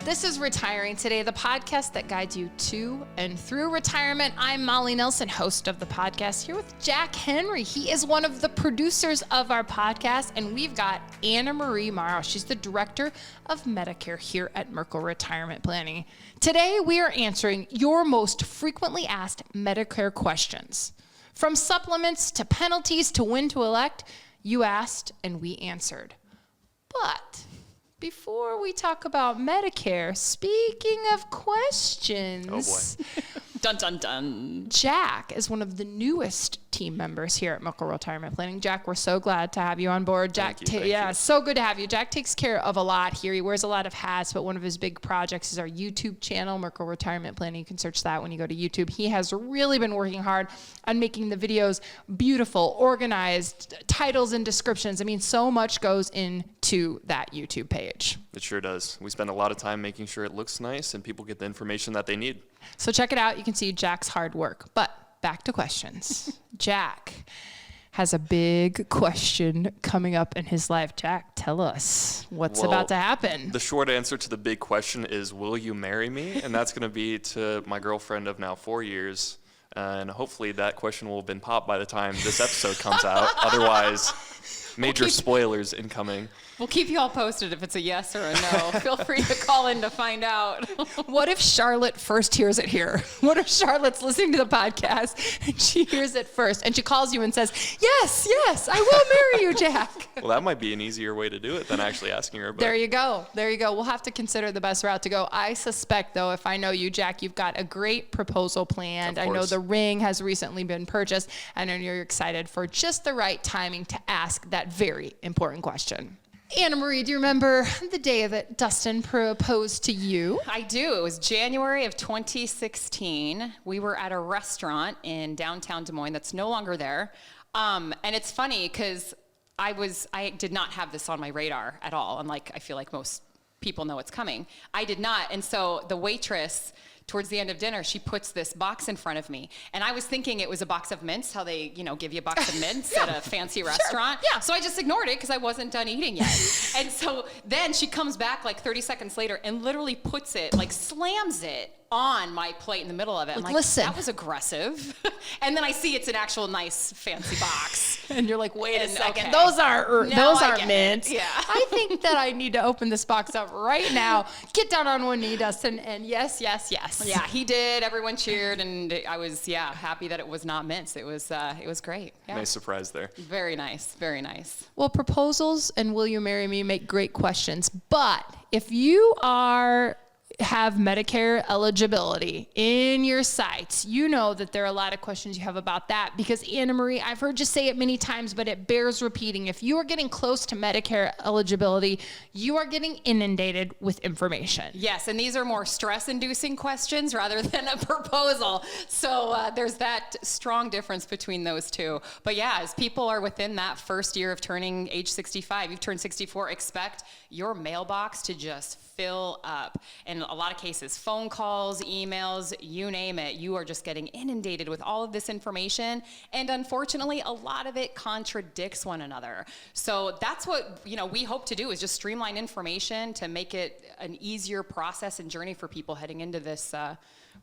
This is Retiring Today, the podcast that guides you to and through retirement. I'm Molly Nelson, host of the podcast, here with Jack Henry. He is one of the producers of our podcast, and we've got AnnaMarie Morrow. She's the director of Medicare here at Merkle Retirement Planning. Today, we are answering your most frequently asked Medicare questions. From supplements to penalties to when to elect, you asked and we answered. But before we talk about Medicare, speaking of questions, oh boy. Dun, dun, dun. Jack is one of the newest team members here at Merkle Retirement Planning. Jack, we're so glad to have you on board. Jack, Thank you. So good to have you. Jack takes care of a lot here. He wears a lot of hats, but one of his big projects is our YouTube channel, Merkle Retirement Planning. You can search that when you go to YouTube. He has really been working hard on making the videos beautiful, organized, titles and descriptions. I mean, so much goes into that YouTube page. It sure does. We spend a lot of time making sure it looks nice and people get the information that they need. So check it out. You can see Jack's hard work. But back to questions. Jack has a big question coming up in his life. Jack, tell us what's about to happen. The short answer to the big question is, will you marry me? And that's going to be to my girlfriend of now 4 years. And hopefully that question will have been popped by the time this episode comes out. Otherwise, major spoilers incoming. We'll keep you all posted if it's a yes or a no. Feel free to call in to find out. What if Charlotte first hears it here? What if Charlotte's listening to the podcast and she hears it first and she calls you and says, yes, I will marry you, Jack. Well, that might be an easier way to do it than actually asking her. But There you go. We'll have to consider the best route to go. I suspect, though, if I know you, Jack, you've got a great proposal planned. I know the ring has recently been purchased, and I know you're excited for just the right timing to ask that very important question. AnnaMarie, do you remember the day that Dustin proposed to you? I do. It was January of 2016. We were at a restaurant in downtown Des Moines that's no longer there. And it's funny because I did not have this on my radar at all. Unlike I feel like most people know it's coming. I did not. And so the waitress, towards the end of dinner, she puts this box in front of me. And I was thinking it was a box of mints, how they, give you a box of mints at a fancy restaurant. Yeah. So I just ignored it because I wasn't done eating yet. And so then she comes back like 30 seconds later and literally puts it, like slams it on my plate in the middle of it. I'm like, listen. That was aggressive. And then I see it's an actual nice fancy box. And you're like, wait a second, okay. those aren't mints. Yeah. I think that I need to open this box up right now. Get down on one knee, Dustin, and yes. Yeah, he did. Everyone cheered, and I was happy that it was not mints. It was great. Yeah. Nice surprise there. Very nice. Well, proposals and will you marry me make great questions, but if you have Medicare eligibility in your sights, you know that there are a lot of questions you have about that because AnnaMarie, I've heard you say it many times, but it bears repeating. If you are getting close to Medicare eligibility, you are getting inundated with information. Yes, and these are more stress-inducing questions rather than a proposal. So there's that strong difference between those two. But yeah, as people are within that first year of turning age 65, you've turned 64, expect your mailbox to just fill up. In a lot of cases, phone calls, emails, you name it, you are just getting inundated with all of this information. And unfortunately, a lot of it contradicts one another. So that's what we hope to do is just streamline information to make it an easier process and journey for people heading into this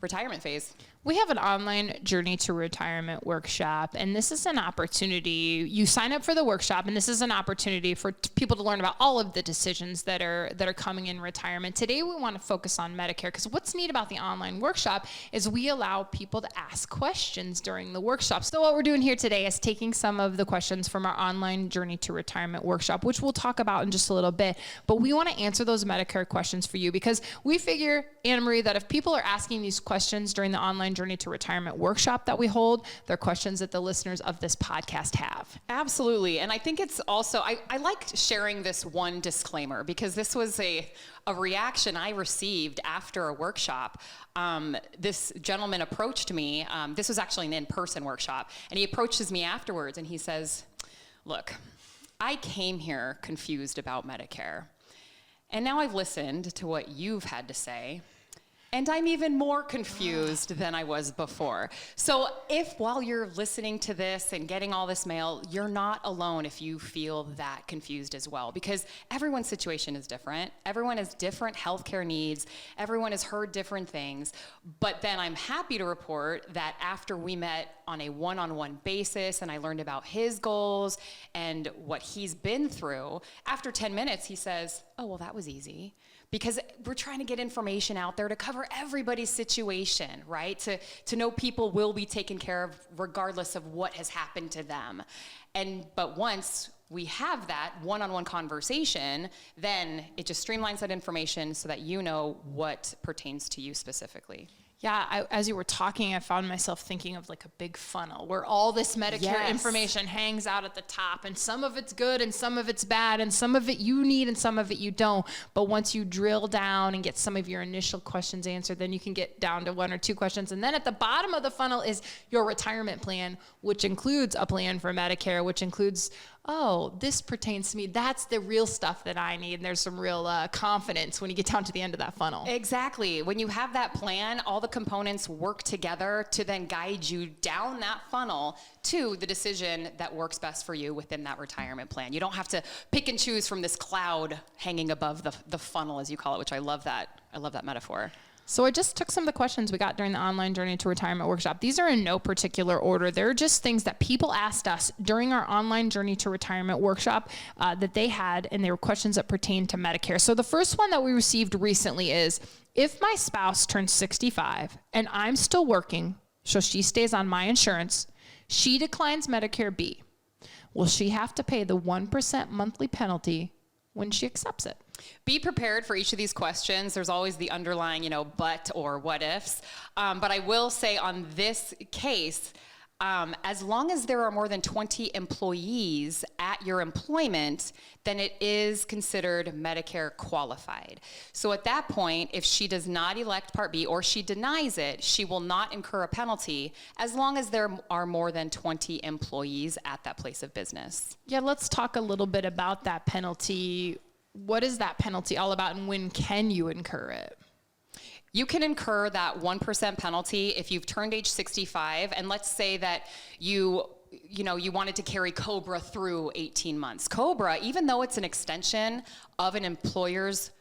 retirement phase. We have an online journey to retirement workshop, and this is an opportunity. You sign up for the workshop, and this is an opportunity for people to learn about all of the decisions that are coming in retirement. Today, we want to focus on Medicare because what's neat about the online workshop is we allow people to ask questions during the workshop. So what we're doing here today is taking some of the questions from our online journey to retirement workshop, which we'll talk about in just a little bit. But we want to answer those Medicare questions for you because we figure, AnnaMarie, that if people are asking these questions during the online journey to retirement workshop that we hold, they're questions that the listeners of this podcast have. Absolutely. And I think it's also, I like sharing this one disclaimer because this was a reaction I received after a workshop. This gentleman approached me. This was actually an in-person workshop. And he approaches me afterwards and he says, look, I came here confused about Medicare. And now I've listened to what you've had to say. And I'm even more confused than I was before. So if while you're listening to this and getting all this mail, you're not alone if you feel that confused as well, because everyone's situation is different. Everyone has different healthcare needs. Everyone has heard different things. But then I'm happy to report that after we met on a one-on-one basis and I learned about his goals and what he's been through, after 10 minutes, he says, oh, well, that was easy. Because we're trying to get information out there to cover everybody's situation, right? To know people will be taken care of regardless of what has happened to them. But once we have that one-on-one conversation, then it just streamlines that information so that you know what pertains to you specifically. Yeah, as you were talking, I found myself thinking of like a big funnel where all this Medicare information hangs out at the top, and some of it's good and some of it's bad, and some of it you need and some of it you don't. But once you drill down and get some of your initial questions answered, then you can get down to one or two questions. And then at the bottom of the funnel is your retirement plan, which includes a plan for Medicare, which includes, oh, this pertains to me. That's the real stuff that I need. And there's some real confidence when you get down to the end of that funnel. Exactly. When you have that plan, all the components work together to then guide you down that funnel to the decision that works best for you within that retirement plan. You don't have to pick and choose from this cloud hanging above the funnel, as you call it, which I love that. I love that metaphor. So I just took some of the questions we got during the online Journey to Retirement workshop. These are in no particular order. They're just things that people asked us during our online Journey to Retirement workshop that they had, and they were questions that pertain to Medicare. So the first one that we received recently is, if my spouse turns 65 and I'm still working, so she stays on my insurance, she declines Medicare B, will she have to pay the 1% monthly penalty when she accepts it? Be prepared for each of these questions. There's always the underlying, but or what ifs. But I will say on this case, as long as there are more than 20 employees at your employment, then it is considered Medicare qualified. So at that point, if she does not elect Part B or she denies it, she will not incur a penalty as long as there are more than 20 employees at that place of business. Yeah, let's talk a little bit about that penalty. What is that penalty all about, and when can you incur it? You can incur that 1% penalty if you've turned age 65, and let's say that you wanted to carry COBRA through 18 months. COBRA, even though it's an extension of an employer's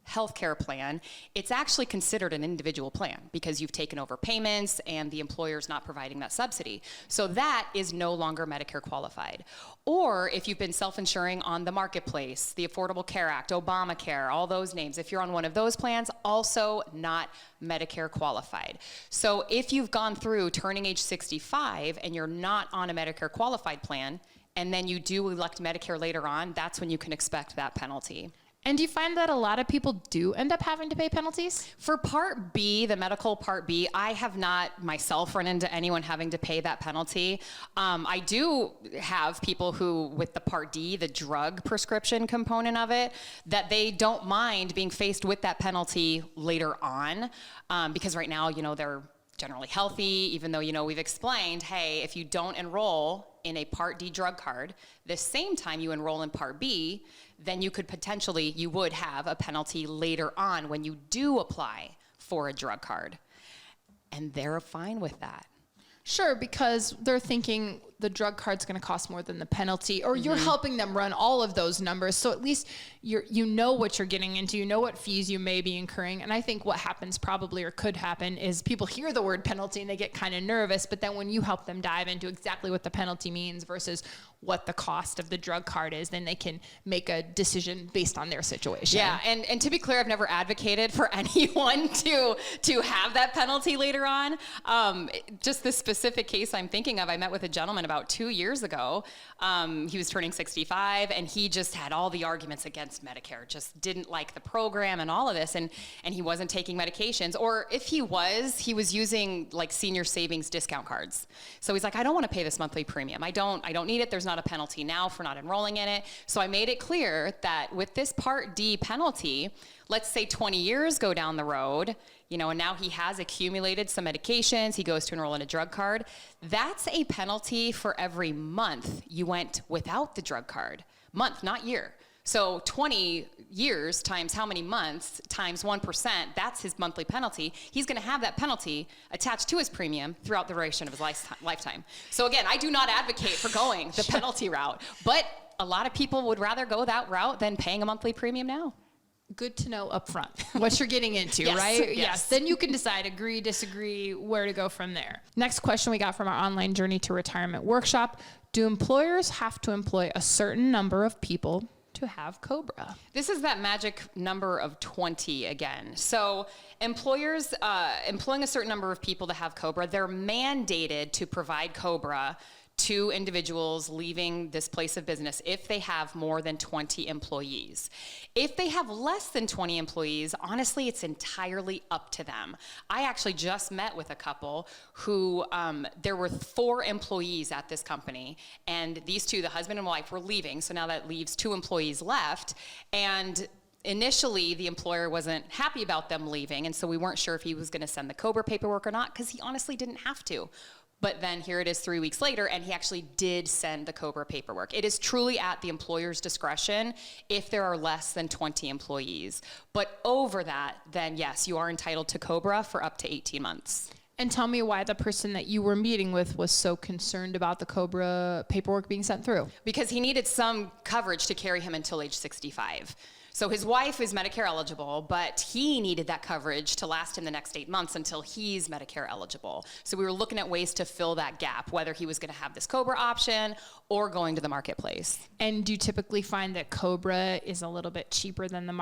healthcare plan, it's actually considered an individual plan because you've taken over payments and the employer's not providing that subsidy. So that is no longer Medicare qualified. Or if you've been self-insuring on the marketplace, the Affordable Care Act, Obamacare, all those names, if you're on one of those plans, also not Medicare qualified. So if you've gone through turning age 65 and you're not on a Medicare qualified plan, and then you do elect Medicare later on, that's when you can expect that penalty. And do you find that a lot of people do end up having to pay penalties? For Part B, the medical Part B, I have not myself run into anyone having to pay that penalty. I do have people who, with the Part D, the drug prescription component of it, that they don't mind being faced with that penalty later on, because right now, they're generally healthy, even though, we've explained, hey, if you don't enroll in a Part D drug card, the same time you enroll in Part B, then you would have a penalty later on when you do apply for a drug card. And they're fine with that. Sure, because they're thinking the drug card's going to cost more than the penalty, or you're helping them run all of those numbers. So at least you know what you're getting into, you know what fees you may be incurring. And I think what happens probably, or could happen, is people hear the word penalty and they get kind of nervous. But then when you help them dive into exactly what the penalty means versus what the cost of the drug card is, then they can make a decision based on their situation. Yeah, and to be clear, I've never advocated for anyone to have that penalty later on. Just this specific case I'm thinking of, I met with a gentleman about 2 years ago. He was turning 65, and he just had all the arguments against Medicare, just didn't like the program and all of this, and he wasn't taking medications, or if he was using like senior savings discount cards. So he's like, I don't want to pay this monthly premium. I don't need it. There's not a penalty now for not enrolling in it. So I made it clear that with this Part D penalty, let's say 20 years go down the road, and now he has accumulated some medications, he goes to enroll in a drug card. That's a penalty for every month you went without the drug card. Month, not year. So 20 years times how many months times 1%, that's his monthly penalty. He's going to have that penalty attached to his premium throughout the duration of his lifetime. So again, I do not advocate for going the penalty route, but a lot of people would rather go that route than paying a monthly premium now. Good to know up front what you're getting into, Yes, right? yes. Then you can decide, agree, disagree, where to go from there. Next question we got from our online Journey to Retirement workshop. Do employers have to employ a certain number of people to have COBRA? This is that magic number of 20 again. So employers employing a certain number of people to have COBRA, they're mandated to provide COBRA to individuals leaving this place of business if they have more than 20 employees. If they have less than 20 employees, honestly, it's entirely up to them. I actually just met with a couple who, there were 4 employees at this company, and these two, the husband and wife, were leaving, so now that leaves 2 employees left, and initially, the employer wasn't happy about them leaving, and so we weren't sure if he was going to send the COBRA paperwork or not, because he honestly didn't have to. But then here it is 3 weeks later, and he actually did send the COBRA paperwork. It is truly at the employer's discretion if there are less than 20 employees. But over that, then yes, you are entitled to COBRA for up to 18 months. And tell me why the person that you were meeting with was so concerned about the COBRA paperwork being sent through. Because he needed some coverage to carry him until age 65. So his wife is Medicare eligible, but he needed that coverage to last him the next 8 months until he's Medicare eligible. So we were looking at ways to fill that gap, whether he was going to have this COBRA option or going to the marketplace. And do you typically find that COBRA is a little bit cheaper than the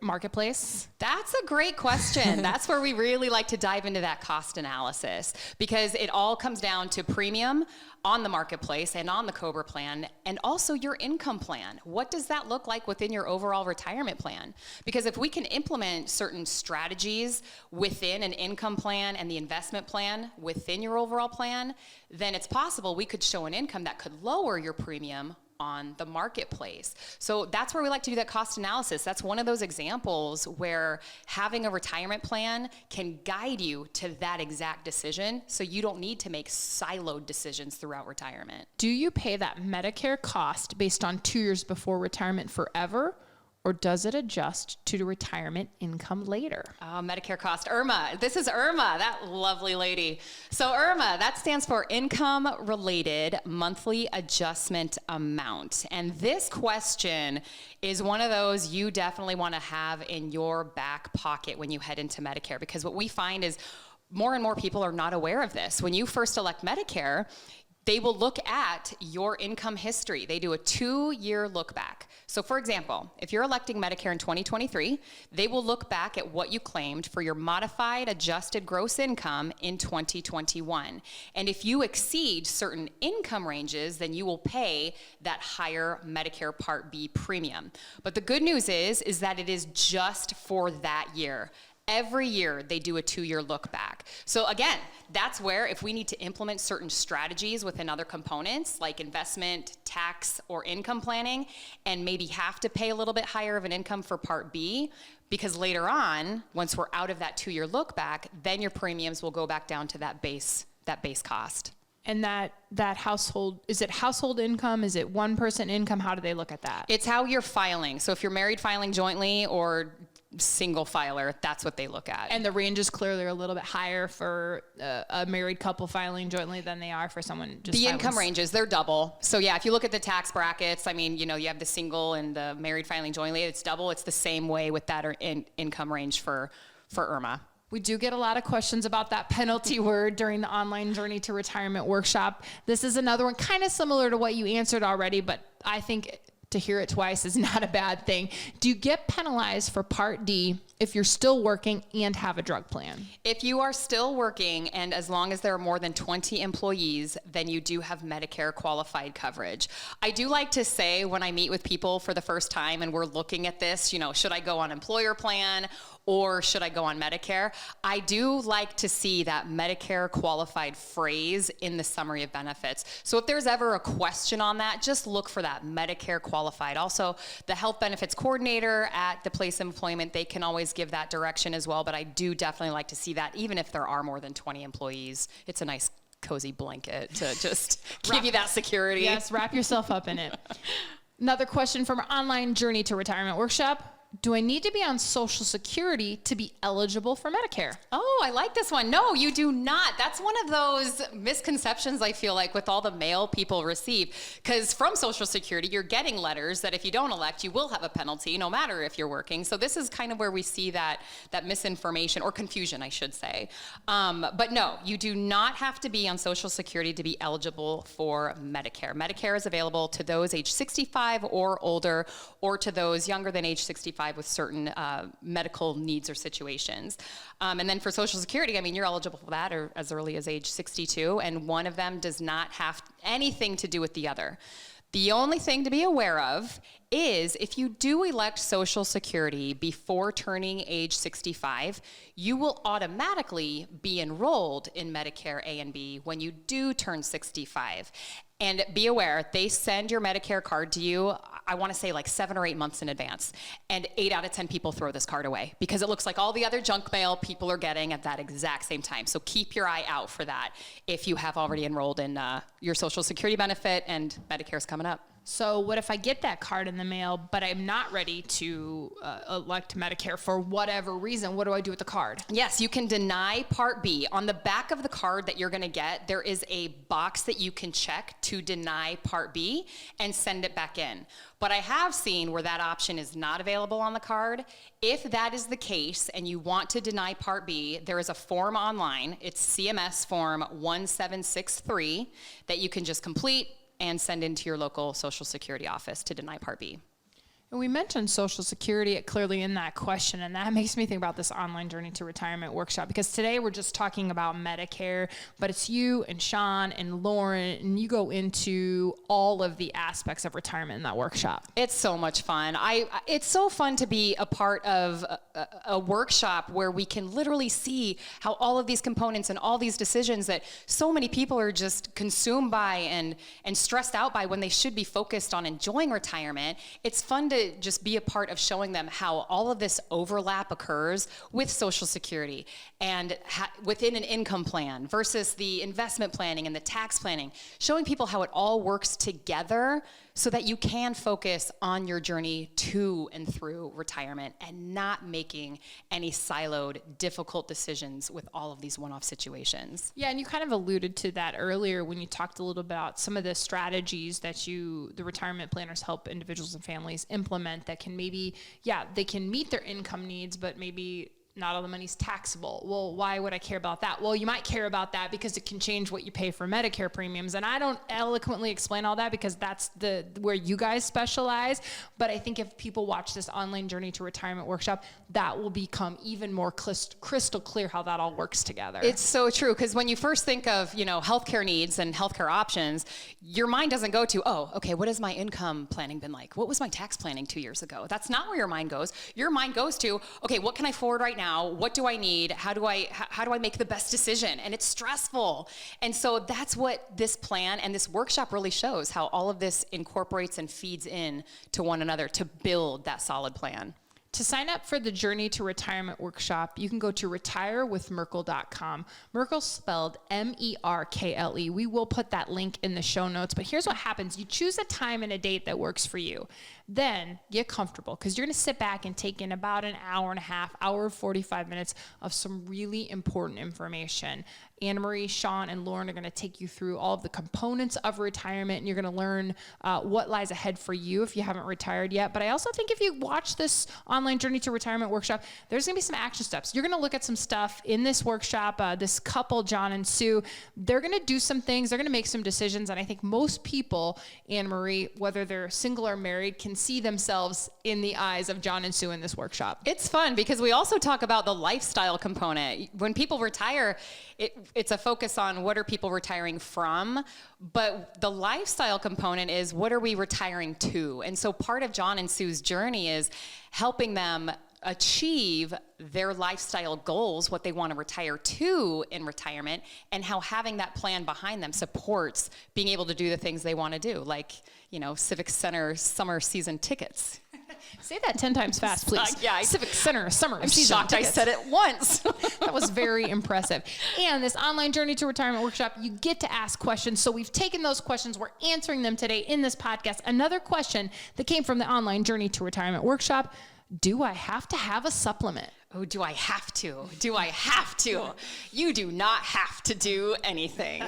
marketplace? That's a great question. That's where we really like to dive into that cost analysis, because it all comes down to premium on the marketplace and on the COBRA plan, and also your income plan. What does that look like within your overall retirement plan? Because if we can implement certain strategies within an income plan and the investment plan within your overall plan, then it's possible we could show an income that could lower your premium on the marketplace. So that's where we like to do that cost analysis. That's one of those examples where having a retirement plan can guide you to that exact decision, so you don't need to make siloed decisions throughout retirement. Do you pay that Medicare cost based on 2 years before retirement forever, or does it adjust to the retirement income later? Medicare cost. IRMA. This is IRMA, that lovely lady. So IRMA, that stands for Income Related Monthly Adjustment Amount. And this question is one of those you definitely want to have in your back pocket when you head into Medicare, because what we find is more and more people are not aware of this. When you first elect Medicare, they will look at your income history. They do a 2-year look back. So for example, if you're electing Medicare in 2023, they will look back at what you claimed for your modified adjusted gross income in 2021. And if you exceed certain income ranges, then you will pay that higher Medicare Part B premium. But the good news is that it is just for that year. Every year, they do a 2-year look back. So again, that's where if we need to implement certain strategies within other components, like investment, tax, or income planning, and maybe have to pay a little bit higher of an income for Part B, because later on, once we're out of that 2-year look back, then your premiums will go back down to that base cost. And that household, is it household income? Is it one person income? How do they look at that? It's how you're filing. So if you're married filing jointly or single filer, that's what they look at. And the range is clearly a little bit higher for a married couple filing jointly than they are for someone just the income ranges, they're double. So yeah, if you look at the tax brackets, I mean, you have the single and the married filing jointly, it's double. It's the same way with that income range for IRMA. We do get a lot of questions about that penalty word during the online Journey to Retirement workshop. This is another one kind of similar to what you answered already, but I think to hear it twice is not a bad thing. Do you get penalized for Part D if you're still working and have a drug plan? If you are still working, and as long as there are more than 20 employees, then you do have Medicare qualified coverage. I do like to say when I meet with people for the first time and we're looking at this, should I go on employer plan or should I go on Medicare? I do like to see that Medicare qualified phrase in the summary of benefits. So if there's ever a question on that, just look for that Medicare qualified. Also, the health benefits coordinator at the place of employment, they can always give that direction as well, but I do definitely like to see that even if there are more than 20 employees. It's a nice cozy blanket to just give you that security. Yes, wrap yourself up in it. Another question from our online Journey to Retirement workshop. Do I need to be on Social Security to be eligible for Medicare? Oh, I like this one. No, you do not. That's one of those misconceptions, I feel like, with all the mail people receive. Because from Social Security, you're getting letters that if you don't elect, you will have a penalty, no matter if you're working. So this is kind of where we see that misinformation, or confusion, I should say. But no, you do not have to be on Social Security to be eligible for Medicare. Medicare is available to those age 65 or older, or to those younger than age 65 with certain medical needs or situations. And then for Social Security, I mean, you're eligible for that or as early as age 62, and one of them does not have anything to do with the other. The only thing to be aware of is if you do elect Social Security before turning age 65, you will automatically be enrolled in Medicare A and B when you do turn 65. And be aware, they send your Medicare card to you, I want to say like 7 or 8 months in advance. And 8 out of 10 people throw this card away because it looks like all the other junk mail people are getting at that exact same time. So keep your eye out for that if you have already enrolled in your Social Security benefit and Medicare's coming up. So what if I get that card in the mail, but I'm not ready to elect Medicare for whatever reason? What do I do with the card? Yes, you can deny Part B. On the back of the card that you're going to get, there is a box that you can check to deny Part B and send it back in. But I have seen where that option is not available on the card. If that is the case and you want to deny Part B, there is a form online. It's CMS form 1763 that you can just complete and send into your local Social Security office to deny Part B. And we mentioned Social Security clearly in that question, and that makes me think about this online Journey to Retirement workshop, because today we're just talking about Medicare, but it's you and Sean and Lauren, and you go into all of the aspects of retirement in that workshop. It's so much fun. It's so fun to be a part of a workshop where we can literally see how all of these components and all these decisions that so many people are just consumed by and stressed out by when they should be focused on enjoying retirement. It's fun to just be a part of showing them how all of this overlap occurs with Social Security and within an income plan versus the investment planning and the tax planning, showing people how it all works together so that you can focus on your journey to and through retirement and not making any siloed, difficult decisions with all of these one-off situations. Yeah, and you kind of alluded to that earlier when you talked a little about some of the strategies that the retirement planners help individuals and families implement that can maybe, they can meet their income needs, but maybe not all the money's taxable. Well, why would I care about that? Well, you might care about that because it can change what you pay for Medicare premiums. And I don't eloquently explain all that because that's where you guys specialize. But I think if people watch this online Journey to Retirement workshop, that will become even more crystal clear how that all works together. It's so true, because when you first think of, healthcare needs and healthcare options, your mind doesn't go to, oh, okay, what has my income planning been like? What was my tax planning 2 years ago? That's not where your mind goes. Your mind goes to, okay, what can I afford right now? What do I need? How do I make the best decision? And it's stressful. And so that's what this plan and this workshop really shows, how all of this incorporates and feeds in to one another to build that solid plan. To sign up for the Journey to Retirement workshop, you can go to retirewithmerkle.com. Merkle spelled M-E-R-K-L-E. We will put that link in the show notes, but here's what happens. You choose a time and a date that works for you. Then get comfortable, because you're going to sit back and take in about an hour and a half, hour 45 minutes of some really important information. AnnaMarie, Sean, and Lauren are going to take you through all of the components of retirement, and you're going to learn what lies ahead for you if you haven't retired yet. But I also think if you watch this online Journey to Retirement workshop, there's going to be some action steps. You're going to look at some stuff in this workshop. This couple, John and Sue, they're going to do some things. They're going to make some decisions. And I think most people, AnnaMarie, whether they're single or married, can see themselves in the eyes of John and Sue in this workshop. It's fun because we also talk about the lifestyle component. When people retire, it's a focus on what are people retiring from, but the lifestyle component is what are we retiring to? And so part of John and Sue's journey is helping them achieve their lifestyle goals, what they want to retire to in retirement, and how having that plan behind them supports being able to do the things they want to do, like, Civic Center summer season tickets. Say that 10 times fast, please. Civic Center Summer I'm Season shocked tickets. I said it once. That was very impressive. And this online Journey to Retirement workshop, you get to ask questions. So we've taken those questions. We're answering them today in this podcast. Another question that came from the online Journey to Retirement workshop: do I have to have a supplement? Oh, do I have to? Do I have to? You do not have to do anything.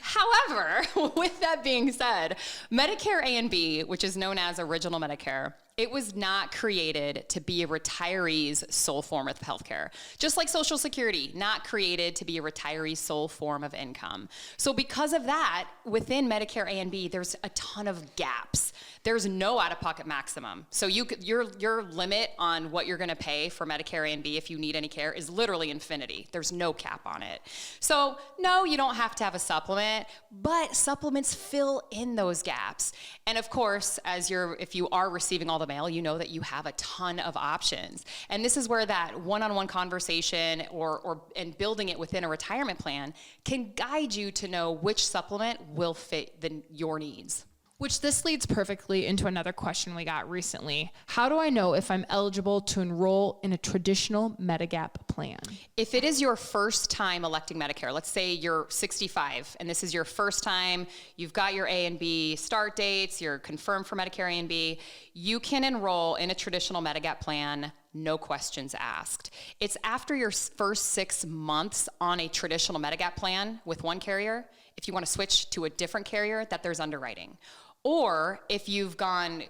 However, with that being said, Medicare A and B, which is known as Original Medicare, it was not created to be a retiree's sole form of healthcare. Just like Social Security, not created to be a retiree's sole form of income. So because of that, within Medicare A and B, there's a ton of gaps. There's no out-of-pocket maximum. So your limit on what you're gonna pay for Medicare A and B if you need any care is literally infinity. There's no cap on it. So no, you don't have to have a supplement, but supplements fill in those gaps. And of course, if you are receiving all the mail, you know that you have a ton of options. And this is where that one-on-one conversation and building it within a retirement plan can guide you to know which supplement will fit your needs. Which this leads perfectly into another question we got recently. How do I know if I'm eligible to enroll in a traditional Medigap plan? If it is your first time electing Medicare, let's say you're 65 and this is your first time, you've got your A and B start dates, you're confirmed for Medicare A and B, you can enroll in a traditional Medigap plan, no questions asked. It's after your first 6 months on a traditional Medigap plan with one carrier, if you want to switch to a different carrier, that there's underwriting. Or if you've gone,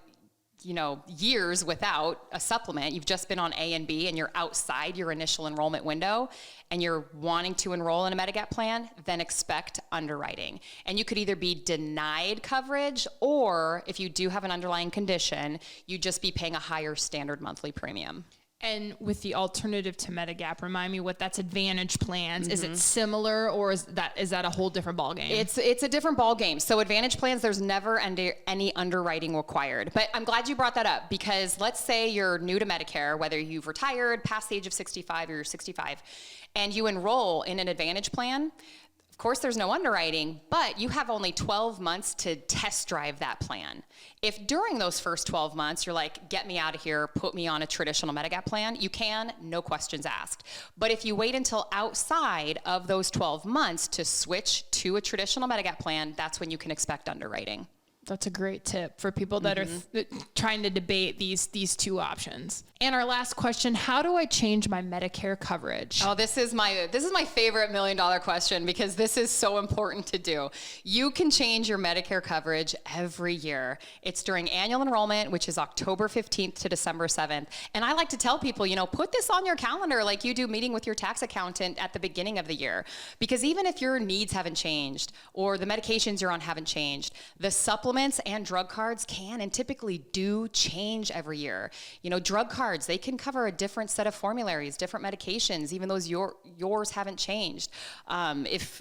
years without a supplement, you've just been on A and B and you're outside your initial enrollment window and you're wanting to enroll in a Medigap plan, then expect underwriting. And you could either be denied coverage, or if you do have an underlying condition, you'd just be paying a higher standard monthly premium. And with the alternative to Medigap, remind me what that's Advantage plans. Mm-hmm. Is it similar, or is that a whole different ballgame? It's a different ballgame. So Advantage plans, there's never any underwriting required. But I'm glad you brought that up, because let's say you're new to Medicare, whether you've retired past the age of 65 or you're 65, and you enroll in an Advantage plan. Of course, there's no underwriting, but you have only 12 months to test drive that plan. If during those first 12 months, you're like, get me out of here, put me on a traditional Medigap plan, you can, no questions asked. But if you wait until outside of those 12 months to switch to a traditional Medigap plan, that's when you can expect underwriting. That's a great tip for people that are trying to debate these two options. And our last question: how do I change my Medicare coverage? Oh, this is my favorite $1 million question, because this is so important to do. You can change your Medicare coverage every year. It's during annual enrollment, which is October 15th to December 7th. And I like to tell people, put this on your calendar like you do meeting with your tax accountant at the beginning of the year. Because even if your needs haven't changed or the medications you're on haven't changed, the supplements and drug cards can and typically do change every year. Drug cards, they can cover a different set of formularies, different medications, even though yours haven't changed. If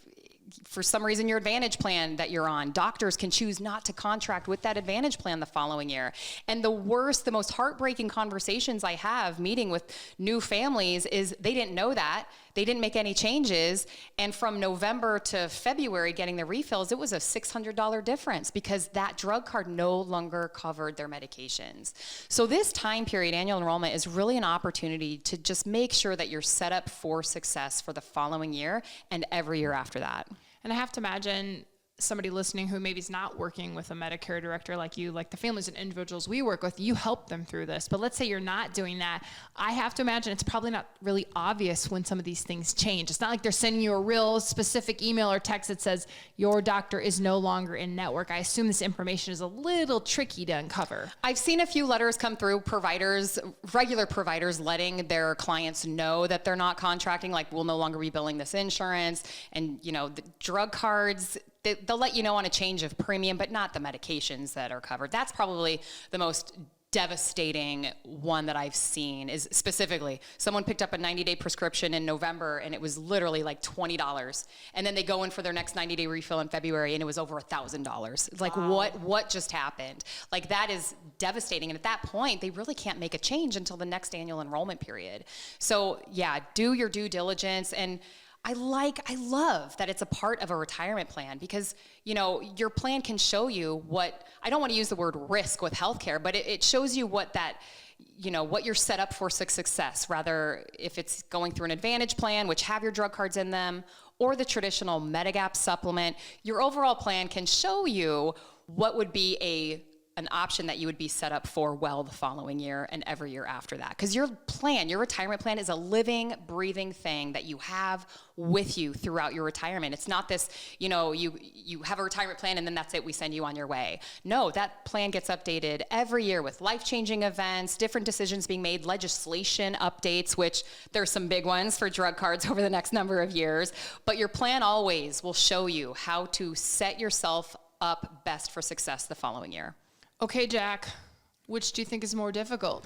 for some reason your Advantage plan that you're on, doctors can choose not to contract with that Advantage plan the following year. And the most heartbreaking conversations I have meeting with new families is they didn't know that. They didn't make any changes. And from November to February getting the refills, it was a $600 difference because that drug card no longer covered their medications. So this time period, annual enrollment, is really an opportunity to just make sure that you're set up for success for the following year and every year after that. And I have to imagine somebody listening who maybe is not working with a Medicare director like you, like the families and individuals we work with, you help them through this. But let's say you're not doing that. I have to imagine it's probably not really obvious when some of these things change. It's not like they're sending you a real specific email or text that says your doctor is no longer in network. I assume this information is a little tricky to uncover. I've seen a few letters come through, regular providers letting their clients know that they're not contracting, like we'll no longer be billing this insurance, and the drug cards, they'll let you know on a change of premium, but not the medications that are covered. That's probably the most devastating one that I've seen. Is specifically someone picked up a 90-day prescription in November and it was literally like $20, and then they go in for their next 90-day refill in February and it was over $1,000. It's like, wow. What just happened? Like, that is devastating. And at that point, they really can't make a change until the next annual enrollment period. So yeah, do your due diligence. And I love that it's a part of a retirement plan because, your plan can show you what, I don't want to use the word risk with healthcare, but it shows you what what you're set up for success, rather if it's going through an Advantage plan, which have your drug cards in them, or the traditional Medigap supplement, your overall plan can show you what would be an option that you would be set up for well the following year and every year after that. Because your retirement plan is a living, breathing thing that you have with you throughout your retirement. It's not this, you have a retirement plan and then that's it, we send you on your way. No, that plan gets updated every year with life-changing events, different decisions being made, legislation updates, which there's some big ones for drug cards over the next number of years. But your plan always will show you how to set yourself up best for success the following year. Okay, Jack, which do you think is more difficult?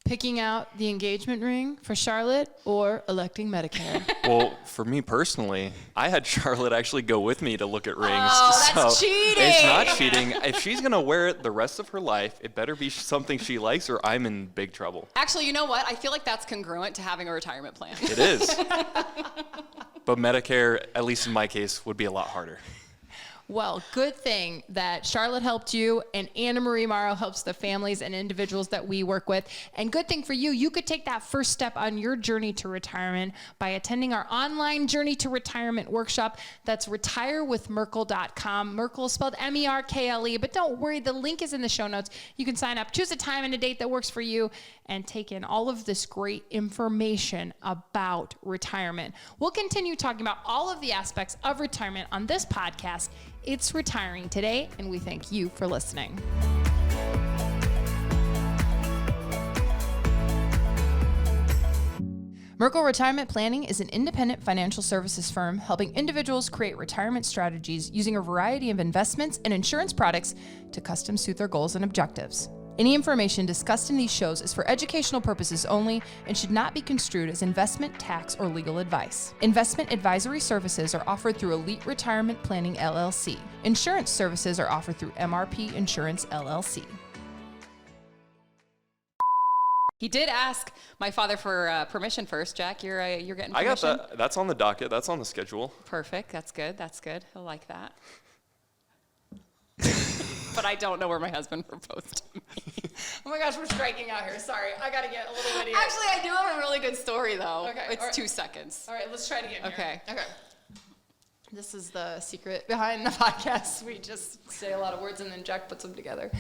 Picking out the engagement ring for Charlotte or electing Medicare? Well, for me personally, I had Charlotte actually go with me to look at rings. Oh, that's cheating. It's not cheating. If she's going to wear it the rest of her life, it better be something she likes or I'm in big trouble. Actually, you know what? I feel like that's congruent to having a retirement plan. It is. But Medicare, at least in my case, would be a lot harder. Well, good thing that Charlotte helped you and AnnaMarie Morrow helps the families and individuals that we work with. And good thing for you, you could take that first step on your journey to retirement by attending our online Journey to Retirement workshop. That's retirewithmerkle.com. Merkle is spelled M-E-R-K-L-E, but don't worry, the link is in the show notes. You can sign up, choose a time and a date that works for you, and take in all of this great information about retirement. We'll continue talking about all of the aspects of retirement on this podcast. It's Retiring Today, and we thank you for listening. Merkle Retirement Planning is an independent financial services firm helping individuals create retirement strategies using a variety of investments and insurance products to custom suit their goals and objectives. Any information discussed in these shows is for educational purposes only and should not be construed as investment, tax, or legal advice. Investment advisory services are offered through Elite Retirement Planning LLC. Insurance services are offered through MRP Insurance LLC. He did ask my father for permission first, Jack. You're getting permission? I got that. That's on the docket. That's on the schedule. Perfect. That's good. He'll like that. But I don't know where my husband proposed to me. Oh my gosh, we're striking out here. Sorry, I gotta get a little witty. Actually, I do have a really good story, though. Okay. It's 2 seconds. All right, let's try it again. Okay. Okay. This is the secret behind the podcast. We just say a lot of words and then Jack puts them together.